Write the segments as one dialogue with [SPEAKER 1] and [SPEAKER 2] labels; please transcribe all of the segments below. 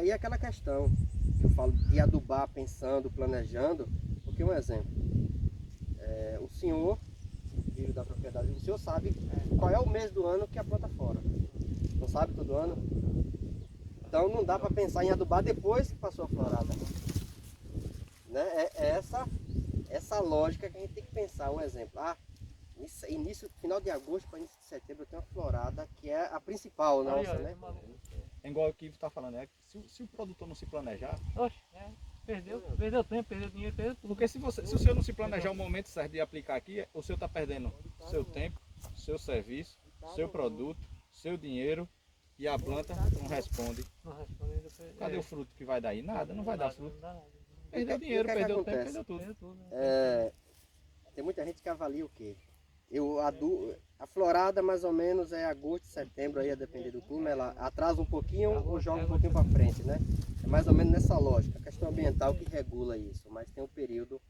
[SPEAKER 1] Aí é aquela questão que eu falo de adubar pensando, planejando, porque um exemplo, o senhor, filho da propriedade, o senhor sabe qual é o mês do ano que a planta fora. Não sabe todo ano? Então não dá para pensar em adubar depois que passou a florada. Né? É essa lógica que a gente tem que pensar. Um exemplo, final de agosto para início de setembro eu tenho uma florada que é a principal nossa, né?
[SPEAKER 2] É igual o que você está falando, se o produtor não se planejar...
[SPEAKER 3] Oxe, perdeu tempo, perdeu dinheiro, perdeu tudo.
[SPEAKER 2] Porque se o senhor não se planejar o momento certo de aplicar aqui, o senhor está perdendo seu tempo, seu serviço, seu produto, seu dinheiro e a planta não responde. Cadê o fruto que vai dar aí? Nada, não vai dar fruto. Perdeu dinheiro, perdeu tempo, perdeu tudo.
[SPEAKER 1] Tem muita gente que avalia o quê? A florada mais ou menos é agosto, setembro, aí a depender do clima, ela atrasa um pouquinho ou joga um pouquinho para frente, né? É mais ou menos nessa lógica, a questão ambiental que regula isso, mas tem um período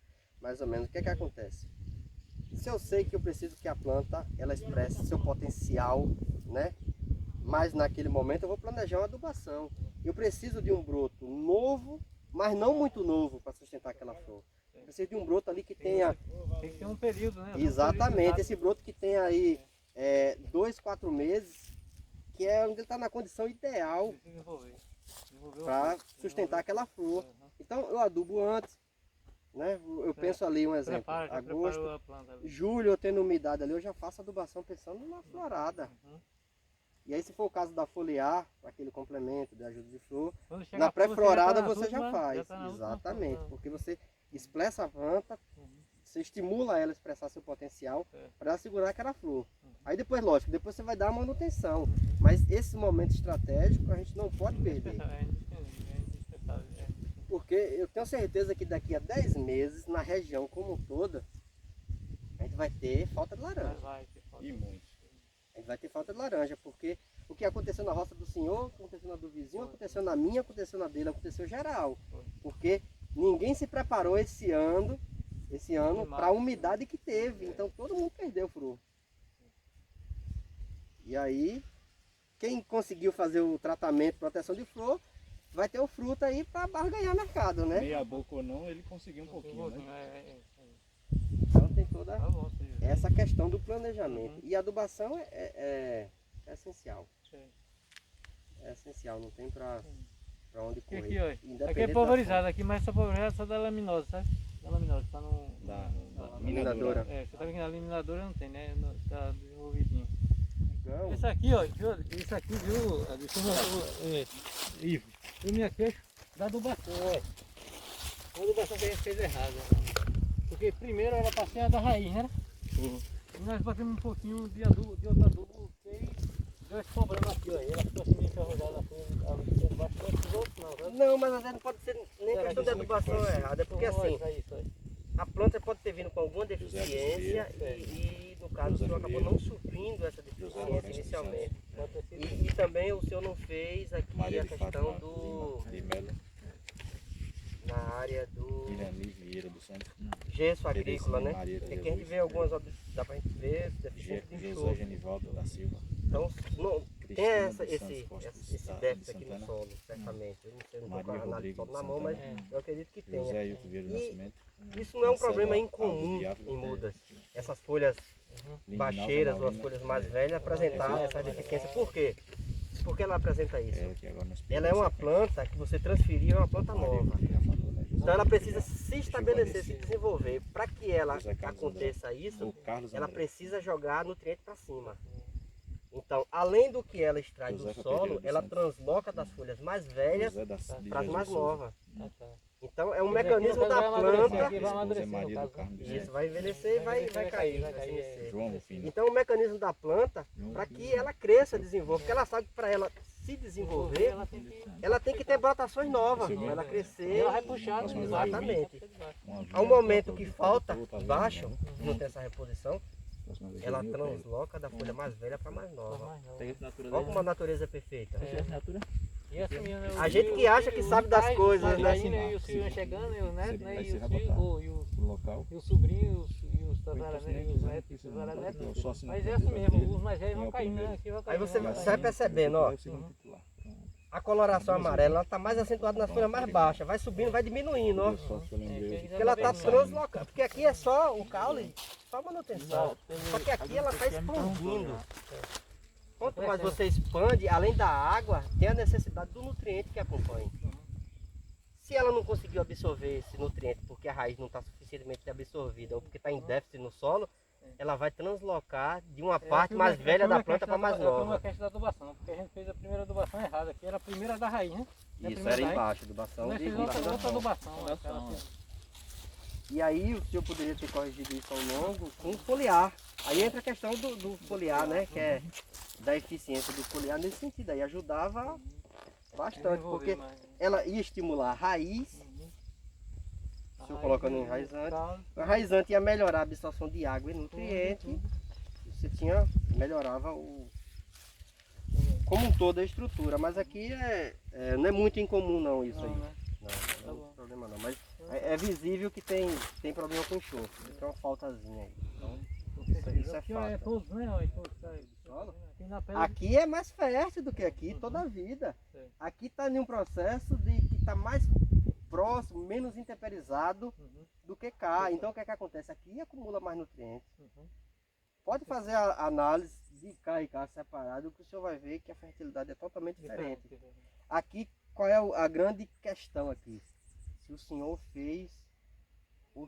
[SPEAKER 1] mais ou menos. O que é que acontece? Se eu sei que eu preciso que a planta ela expresse seu potencial, né? Mas naquele momento eu vou planejar uma adubação. Eu preciso de um broto novo, mas não muito novo para sustentar aquela flor. Eu preciso de um broto ali que tenha...
[SPEAKER 3] Tem que ter um período, né?
[SPEAKER 1] Exatamente, esse broto que tem aí 2, 4 meses, que é onde ele está na condição ideal para sustentar aquela flor. Então eu adubo antes, né? Eu penso ali um exemplo, agosto, julho eu tendo umidade ali, eu já faço adubação pensando na florada. E aí se for o caso da foliar, aquele complemento de ajuda de flor, na pré-florada você já faz. Exatamente, porque você expressa a planta, você estimula ela a expressar seu potencial para ela segurar aquela flor. Aí depois, lógico, depois você vai dar a manutenção. Mas esse momento estratégico a gente não pode perder. Porque eu tenho certeza que daqui a 10 meses, na região como toda, a gente vai ter falta de laranja.
[SPEAKER 2] E muito.
[SPEAKER 1] A gente vai ter falta de laranja, porque o que aconteceu na roça do senhor, aconteceu na do vizinho, aconteceu na minha, aconteceu na dele, aconteceu geral. Porque ninguém se preparou esse ano para a umidade que teve. Então todo mundo perdeu flor. E aí, quem conseguiu fazer o tratamento, proteção de flor, vai ter o fruto aí para barganhar mercado, né?
[SPEAKER 2] Meia boca ou não, ele conseguiu um pouquinho, né?
[SPEAKER 1] Então tem toda essa questão do planejamento. E a adubação é essencial. É essencial, não tem para onde correr.
[SPEAKER 3] Aqui é pulverizado, aqui, mas só pulverizado só da laminose, sabe? Da laminose, tá no...
[SPEAKER 2] Da
[SPEAKER 1] laminadora.
[SPEAKER 3] Você tá vendo que na laminadora não tem, né? Tá desenvolvidinho.
[SPEAKER 1] Legal.
[SPEAKER 3] Esse aqui, ó, isso aqui, viu? Deixa eu ver. O minha queixa da adubação, ó. A adubação que a gente fez errada. Porque primeiro ela passei da raiz, né? E nós batemos um pouquinho de outro adubo, que deu esse problema aqui, ó. Ela ficou assim meio enferrujada, ela bastante outro não, sabe?
[SPEAKER 1] Não, mas às vezes não pode ser nem questão de adubação errada, é porque assim, a planta pode ter vindo com alguma deficiência e no caso o senhor acabou não suprindo essa deficiência inicialmente. E também o senhor não fez aqui a questão do... na área do gesso agrícola, né? Porque aqui a gente vê algumas, dá pra gente ver, deficiência de enxofre.
[SPEAKER 2] José Genivaldo da Silva.
[SPEAKER 1] Então, tem esse déficit aqui no solo, certamente. Eu não sei, não estou com a análise de solo na mão, mas eu acredito que tenha. E isso não é um problema incomum em mudas. Essas folhas baixeiras ou as folhas mais velhas apresentar essa deficiência. Por quê? Por que ela apresenta isso? Ela é uma planta que você transferiu, é uma planta nova. Então ela precisa se estabelecer, se desenvolver. Para que ela aconteça isso, ela precisa jogar nutriente para cima. Então, além do que ela extrai do solo, ela transloca das folhas mais velhas para as mais novas. Então é um mecanismo da planta. Isso, vai envelhecer e vai cair, vai se envelhecer. Então é um mecanismo da planta para que ela cresça, desenvolva. Porque ela sabe que para ela se desenvolver, ela tem que ter brotações novas, para ela crescer.
[SPEAKER 3] Ela vai puxar,
[SPEAKER 1] exatamente. Há um momento que falta baixo, não tem essa reposição, ela transloca da folha mais velha para mais nova. Olha como a natureza é perfeita. A gente que acha que sabe das coisas, né?
[SPEAKER 3] E os filhos chegando, e os netos, né? E os filhos, e os sobrinhos, e os tataranetos, e os netos, e os tataranetos. Mas é assim mesmo, os mais velhos vão caindo, né?
[SPEAKER 1] Aí você vai percebendo, ó. a coloração amarela ela tá mais acentuada nas folhas mais baixas. Vai subindo, vai diminuindo, ó. Porque ela tá translocada. Porque aqui é só o caule, só manutenção. Só que aqui ela tá expandindo. Quanto mais você expande, além da água, tem a necessidade do nutriente que acompanha. Se ela não conseguiu absorver esse nutriente porque a raiz não está suficientemente absorvida ou porque está em déficit no solo, ela vai translocar de uma parte mais velha da planta para mais nova.
[SPEAKER 3] É uma questão da adubação, porque a gente fez a primeira adubação errada, que era a primeira da raiz, né?
[SPEAKER 1] Isso, era embaixo, adubação de
[SPEAKER 3] outra adubação.
[SPEAKER 1] E aí o senhor poderia ter corrigido isso ao longo com foliar. Aí entra a questão do foliar, né? Que é da eficiência do foliar nesse sentido aí. Ajudava bastante, porque ela ia estimular a raiz. O senhor colocando no enraizante. O enraizante ia melhorar a absorção de água e nutriente. Você melhorava como um todo a estrutura. Mas aqui não é muito incomum não isso aí. Não é um problema não. Mas é visível que tem problema com enxofre. Tem uma faltazinha aí. Então, isso é fato. Aqui é mais fértil do que aqui toda a vida. Aqui está em um processo de que está mais próximo, menos intemperizado do que cá. Então o que é que acontece? Aqui acumula mais nutrientes. Pode fazer a análise de cá e cá separado, que o senhor vai ver que a fertilidade é totalmente diferente. Aqui, qual é a grande questão aqui? Se o senhor fez ou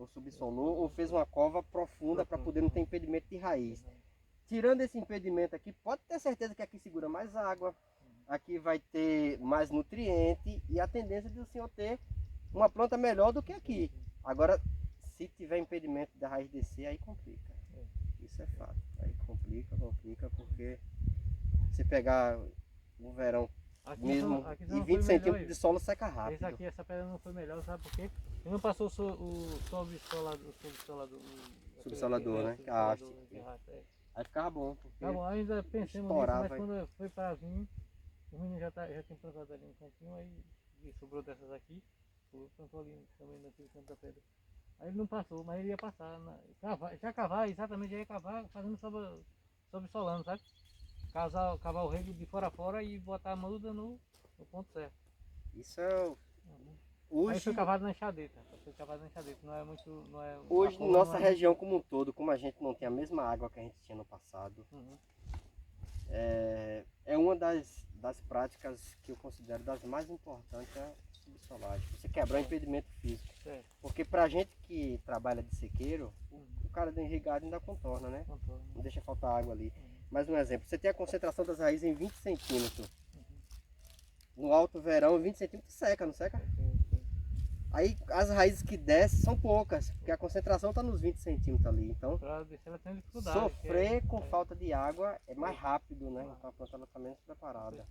[SPEAKER 1] subsolou ou fez uma cova profunda para poder não ter impedimento de raiz. Tirando esse impedimento aqui, pode ter certeza que aqui segura mais água, aqui vai ter mais nutriente e a tendência de o senhor ter uma planta melhor do que aqui. Agora, se tiver impedimento da raiz descer, aí complica. Isso é fato. Aí complica porque se pegar no verão
[SPEAKER 3] Aqui
[SPEAKER 1] mesmo
[SPEAKER 3] aqui
[SPEAKER 1] e 20 centímetros de solo seca rápido.
[SPEAKER 3] Essa pedra não foi melhor, sabe por quê? Ele não passou o subsolador,
[SPEAKER 1] né? A haste. Aí ficava bom, porque
[SPEAKER 3] tá bom, ainda pensamos nisso, mas quando foi para vir, o menino já tinha plantado ali no cantinho, aí sobrou dessas aqui, plantou ali também naquele canto da pedra. Aí ele não passou, mas ele ia passar, já ia cavar fazendo subsolando, sabe? Cavar o rego de fora a fora e botar a muda no ponto certo.
[SPEAKER 1] Isso é
[SPEAKER 3] Aí foi cavado na enxadeta, não é muito...
[SPEAKER 1] Hoje, na nossa região como um todo, como a gente não tem a mesma água que a gente tinha no passado, é uma das práticas que eu considero das mais importantes a subsolagem. Você quebrar o impedimento físico. Porque pra gente que trabalha de sequeiro, o cara do irrigado ainda contorna, né? Não deixa faltar água ali. Mais um exemplo, você tem a concentração das raízes em 20 centímetros. No alto verão, 20 centímetros seca, não seca? Aí as raízes que descem são poucas, porque a concentração está nos 20 centímetros ali. Então, sofrer com falta de água é mais rápido, né? Então a planta está menos preparada.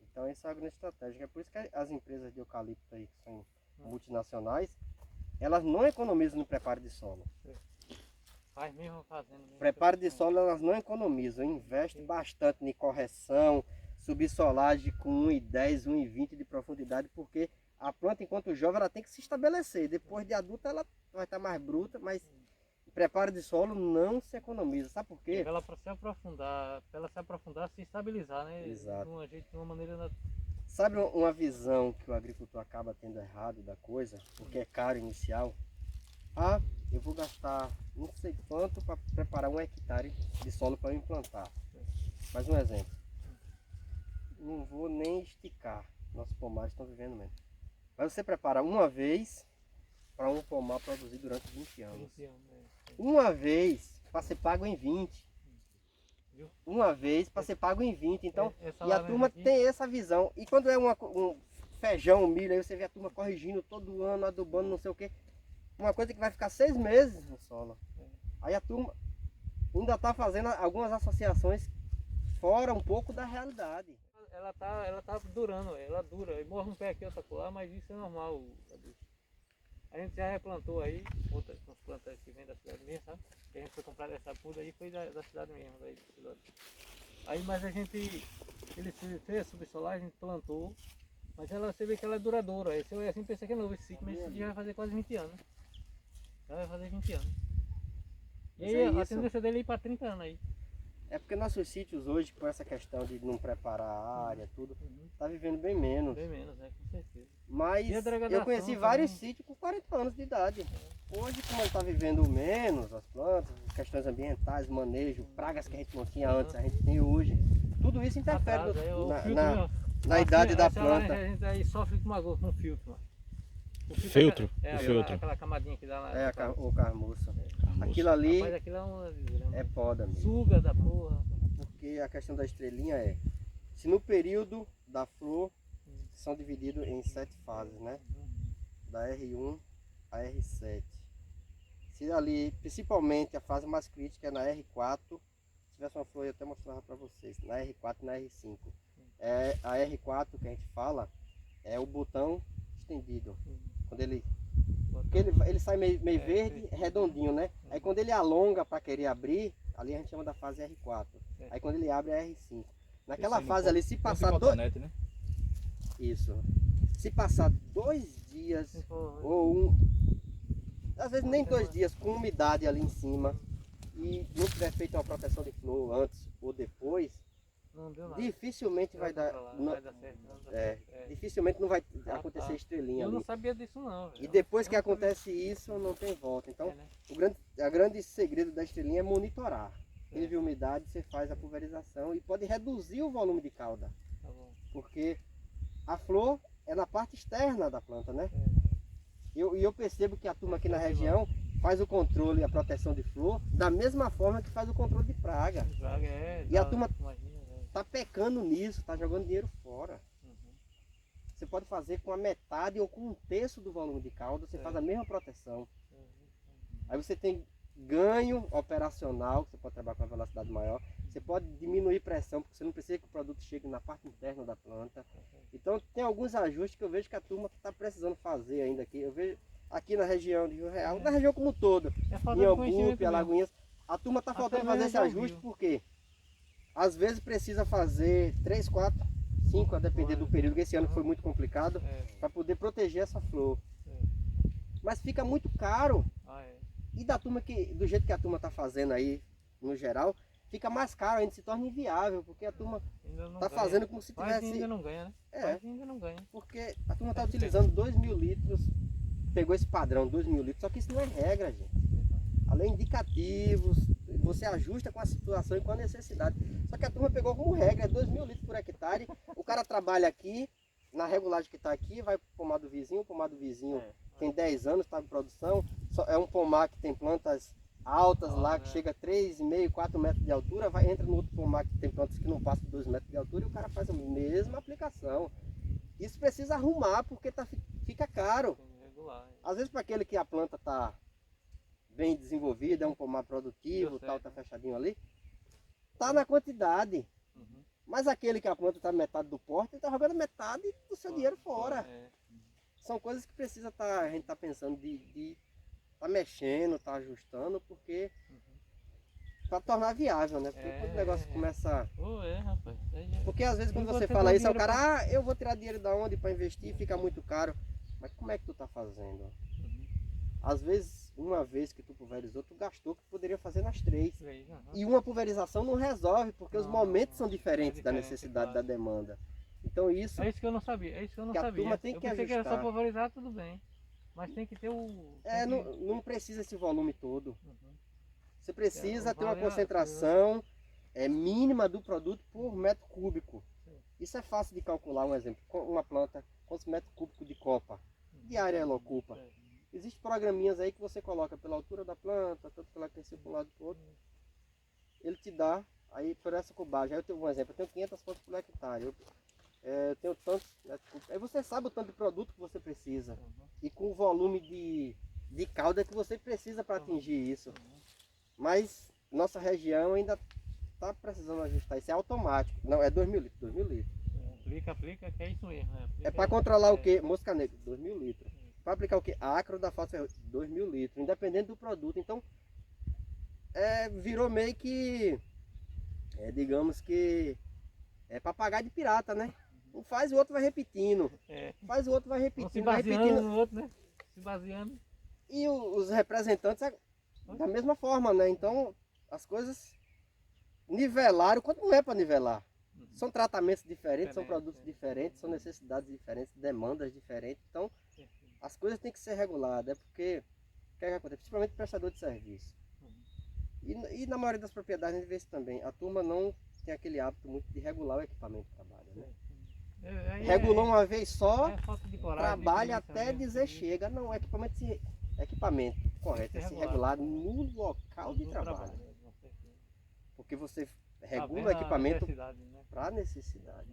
[SPEAKER 1] Então essa é a grande estratégia. É por isso que as empresas de eucalipto aí, que são multinacionais, elas não economizam no preparo de solo.
[SPEAKER 3] Faz mesmo fazendo.
[SPEAKER 1] Preparo de solo elas não economizam, investem bastante em correção, subsolagem com 1,10, 1,20 de profundidade, porque a planta, enquanto jovem, ela tem que se estabelecer. Depois de adulta, ela vai estar mais bruta, mas preparo de solo não se economiza. Sabe por quê?
[SPEAKER 3] Ela para se aprofundar, se estabilizar, né?
[SPEAKER 1] Exato.
[SPEAKER 3] De uma maneira...
[SPEAKER 1] Sabe uma visão que o agricultor acaba tendo errado da coisa, porque é caro inicial? Ah, eu vou gastar não sei quanto para preparar 1 hectare de solo para eu implantar. Mais um exemplo. Não vou nem esticar. Nossos pomares estão vivendo mesmo. Mas você prepara uma vez para um pomar produzir durante 20 anos. Uma vez para ser pago em 20. Uma vez para ser pago em 20. Então, e a turma tem essa visão. E quando é um feijão, um milho, aí você vê a turma corrigindo todo ano, adubando, não sei o que. Uma coisa que vai ficar 6 meses no solo. Aí a turma ainda está fazendo algumas associações fora um pouco da realidade.
[SPEAKER 3] Ela tá durando, ela dura. Morre um pé aqui, outra lá, mas isso é normal. A gente já replantou aí, outras plantas que vêm da cidade mesmo, sabe? Que a gente foi comprar essa muda aí, foi da cidade mesmo. Aí, mas ele fez a subsolagem, plantou, mas você vê que ela é duradoura. Esse eu assim pensei que é novo esse ciclo, mas esse já vai fazer quase 20 anos. Já vai fazer 20 anos. E aí a tendência dele é ir para 30 anos aí.
[SPEAKER 1] É porque nossos sítios hoje, com essa questão de não preparar a área, tudo, tá vivendo bem menos.
[SPEAKER 3] Bem menos, né? Com certeza.
[SPEAKER 1] Mas
[SPEAKER 3] E a degradação
[SPEAKER 1] eu conheci
[SPEAKER 3] também.
[SPEAKER 1] vários sítios com 40 anos de idade. Hoje, como ele está vivendo menos, as plantas, questões ambientais, manejo, pragas que a gente não tinha antes, a gente tem hoje, tudo isso interfere
[SPEAKER 3] Atrasa, o filtro,
[SPEAKER 1] na idade da
[SPEAKER 3] essa
[SPEAKER 1] planta.
[SPEAKER 3] A gente aí sofre com filtro, mano. O
[SPEAKER 4] Filtro?
[SPEAKER 3] É,
[SPEAKER 4] O filtro.
[SPEAKER 3] aquela camadinha que dá lá.
[SPEAKER 1] É o carmuço.
[SPEAKER 4] Carmuço.
[SPEAKER 1] Aquilo ali
[SPEAKER 3] Rapaz, aquilo é uma desgrama.
[SPEAKER 1] é poda mesmo.
[SPEAKER 3] Suga da porra.
[SPEAKER 1] Porque a questão da estrelinha é, se no período da flor são divididos em 7 fases, né? Da R1 a R7. Se ali, principalmente a fase mais crítica é na R4, se tivesse uma flor eu até mostrava para vocês, na R4 e na R5. É, a R4 que a gente fala é o botão estendido. Quando porque ele sai meio verde, redondinho, né? Aí quando ele alonga para querer abrir, ali a gente chama da fase R4. Aí quando ele abre é R5. Naquela fase ali, se passar
[SPEAKER 2] né?
[SPEAKER 1] Isso. Se passar 2 dias ou às vezes nem 2 dias com umidade ali em cima e não tiver feito uma proteção de flor antes ou depois,
[SPEAKER 3] Não deu nada.
[SPEAKER 1] dificilmente vai dar,
[SPEAKER 3] Não vai dar certo. Não dá certo.
[SPEAKER 1] dificilmente não vai acontecer estrelinha
[SPEAKER 3] Eu
[SPEAKER 1] ali.
[SPEAKER 3] não sabia disso não.
[SPEAKER 1] E depois que acontece isso, não tem volta. Então, a grande segredo da estrelinha é monitorar. Teve umidade, você faz a pulverização e pode reduzir o volume de cauda.
[SPEAKER 3] Tá bom.
[SPEAKER 1] Porque a flor é na parte externa da planta, né? E eu percebo que a turma aqui na região faz o controle e a proteção de flor da mesma forma que faz o controle de praga. E a turma tá pecando nisso, tá jogando dinheiro fora. Você pode fazer com a metade ou com 1/3 do volume de cauda, você faz a mesma proteção. Aí você tem ganho operacional, que você pode trabalhar com uma velocidade maior. Você pode diminuir pressão, porque você não precisa que o produto chegue na parte interna da planta. Então tem alguns ajustes que eu vejo que a turma está precisando fazer ainda aqui. Eu vejo aqui na região de Rio Real, na região como um todo, em Albupe, Alagoinhas, a turma está faltando fazer esse ajuste porque às vezes precisa fazer 3, 4, 5, a depender do período, que esse ano foi muito complicado, para poder proteger essa flor. Mas fica muito caro. E da turma do jeito que a turma está fazendo aí, no geral, fica mais caro, ainda se torna inviável, porque a turma está fazendo como se tivesse...
[SPEAKER 3] ainda não ganha, né? Ainda não ganha.
[SPEAKER 1] Porque a turma está utilizando 2.000 litros, pegou esse padrão, 2.000 litros, só que isso não é regra, gente. Além de indicativos, você ajusta com a situação e com a necessidade. Só que a turma pegou como regra, é 2.000 litros por hectare, o cara trabalha aqui, na regulagem que está aqui, vai para o pomar do vizinho, tem 10 anos, está em produção, é um pomar que tem plantas altas lá, que chega a 3,5, 4 metros de altura, entra no outro pomar que tem plantas que não passam de 2 metros de altura e o cara faz a mesma aplicação. Isso precisa arrumar porque fica caro. Às vezes para aquele que a planta está bem desenvolvida, é um pomar produtivo, tal, tá fechadinho ali, tá na quantidade. Mas aquele que a planta está metade do porte, ele está jogando metade do seu dinheiro fora. São coisas que precisa a gente tá pensando de tá mexendo, tá ajustando, porque para tornar viável, né? Porque quando o negócio começa...
[SPEAKER 3] rapaz.
[SPEAKER 1] Porque às vezes quando você fala isso, o cara, eu vou tirar dinheiro da onde para investir, fica muito caro. Mas como é que tu tá fazendo? Às vezes, uma vez que tu pulverizou, tu gastou que tu poderia fazer nas 3. E uma pulverização não resolve, porque os momentos são diferentes da necessidade, da demanda. Então isso...
[SPEAKER 3] É isso que eu não sabia,
[SPEAKER 1] a turma tem que
[SPEAKER 3] pensei
[SPEAKER 1] ajustar.
[SPEAKER 3] que era só pulverizar, tudo bem. Mas tem que ter o...
[SPEAKER 1] não precisa esse volume todo. Você precisa ter uma concentração mínima do produto por metro cúbico. Isso é fácil de calcular, um exemplo. Uma planta, quantos metros cúbicos de copa, de área ela ocupa. Existem programinhas aí que você coloca pela altura da planta, tanto que ela cresceu para um lado para o outro. Ele te dá, aí por essa cubagem, aí eu tenho um exemplo, eu tenho 500 plantas por hectare. Eu tenho tantos metros cúbicos. Aí você sabe o tanto de produto que você precisa. E com o volume de cauda que você precisa para atingir isso. Mas nossa região ainda está precisando ajustar. Isso é automático. Não, é 2.000 litros. 2.000 litros.
[SPEAKER 3] Aplica, que é isso mesmo.
[SPEAKER 1] É para controlar o que? Mosca negra, 2.000 litros. Para aplicar o que? Acro da falsa, 2.000 litros. Independente do produto. Então, virou meio que, digamos que, papagaio de pirata, né? Um faz, o outro vai repetindo. Faz, o outro vai repetindo.
[SPEAKER 3] Se baseando no outro, né? Se baseando.
[SPEAKER 1] E os representantes da mesma forma, né? Então, as coisas nivelaram quando não é para nivelar. São tratamentos diferentes, são produtos diferentes, são necessidades diferentes, demandas diferentes. Então, as coisas têm que ser reguladas, porque o que é que acontece? Principalmente prestador de serviço. E na maioria das propriedades a gente vê isso também. A turma não tem aquele hábito muito de regular o equipamento de trabalho, né? Regulou uma vez só, trabalha até dizer chega. Não, equipamento correto, é se regular no local de trabalho. Porque você regula o equipamento para necessidade.